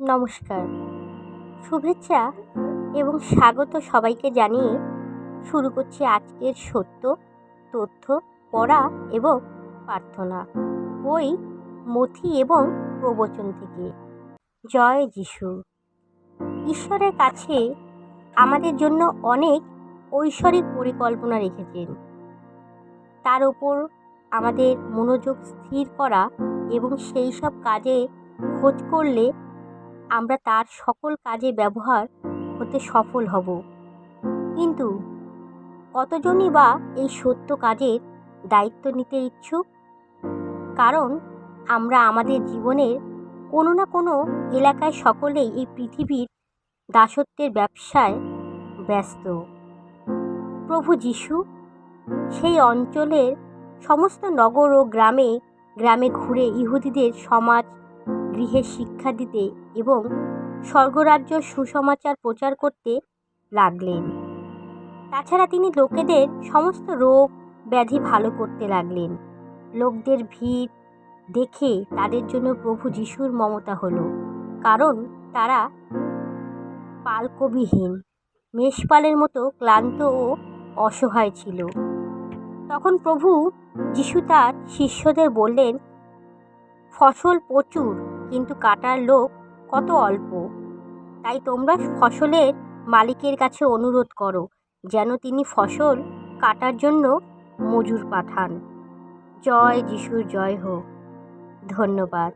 নমস্কার, শুভেচ্ছা এবং স্বাগত সবাইকে জানিয়ে শুরু করছি আজকের সত্য তথ্য পড়া এবং প্রার্থনা। বই মথি এবং প্রবচন থেকে। জয় যিশু। ঈশ্বরের কাছে আমাদের জন্য অনেক ঐশ্বরিক পরিকল্পনা রেখেছেন। তার উপর আমাদের মনোযোগ স্থির করা এবং সেই সব কাজে খোঁজ করলে আমরা তার সকল কাজে ব্যবহার হতে সফল হব। কিন্তু কতজনই বা এই সত্য কাজের দায়িত্ব নিতে ইচ্ছুক? কারণ আমরা আমাদের জীবনের কোনো না কোনো এলাকায় সকলেই এই পৃথিবীর দাসত্বের ব্যবসায় ব্যস্ত। প্রভু যিশু সেই অঞ্চলের সমস্ত নগর ও গ্রামে গ্রামে ঘুরে ইহুদিদের সমাজ গৃহে শিক্ষা দিতে এবং স্বর্গরাজ্য সুসমাচার প্রচার করতে লাগলেন। তাছাড়া তিনি লোকেদের সমস্ত রোগ ব্যাধি ভালো করতে লাগলেন। লোকদের ভিড় দেখে তাদের জন্য প্রভু যিশুর মমতা হলো, কারণ তারা পালকবিহীন মেষপালের মতো ক্লান্ত ও অসহায় ছিল। তখন প্রভু যিশু তার শিষ্যদের বললেন, ফসল প্রচুর কিন্তু কাটার লোক কত অল্প। তাই তোমরা ফসলের মালিকের কাছে অনুরোধ করো যেন তিনি ফসল কাটার জন্য মজুর পাঠান। জয় যিশুর জয় হোক। ধন্যবাদ।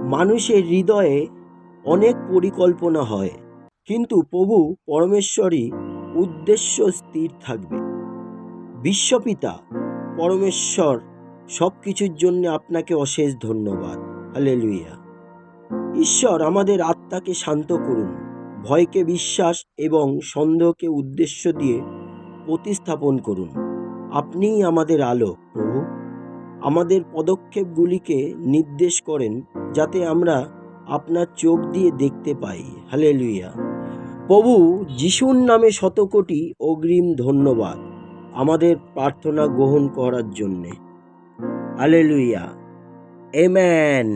মানুষের হৃদয়ে অনেক পরিকল্পনা হয়, কিন্তু প্রভু পরমেশ্বরই উদ্দেশ্য স্থির থাকবে। বিশ্বপিতা পরমেশ্বর সব কিছুর জন্য আপনাকে অশেষ ধন্যবাদ। হালেলুয়া। ঈশ্বর, আমাদের আত্মাকে শান্ত করুন, ভয়কে বিশ্বাস এবং সন্দেহকে উদ্দেশ্য দিয়ে প্রতিস্থাপন করুন। আপনিই আমাদের আলো প্রভু। আমাদের পদক্ষেপগুলিকে নির্দেশ করেন যাতে আমরা আপনার চোখ দিয়ে দেখতে পাই। হালেলুয়া। প্রভু যিশুর নামে শতকোটি অগ্রিম ধন্যবাদ আমাদের প্রার্থনা গ্রহণ করার জন্যে। হালেলুয়া। আমেন।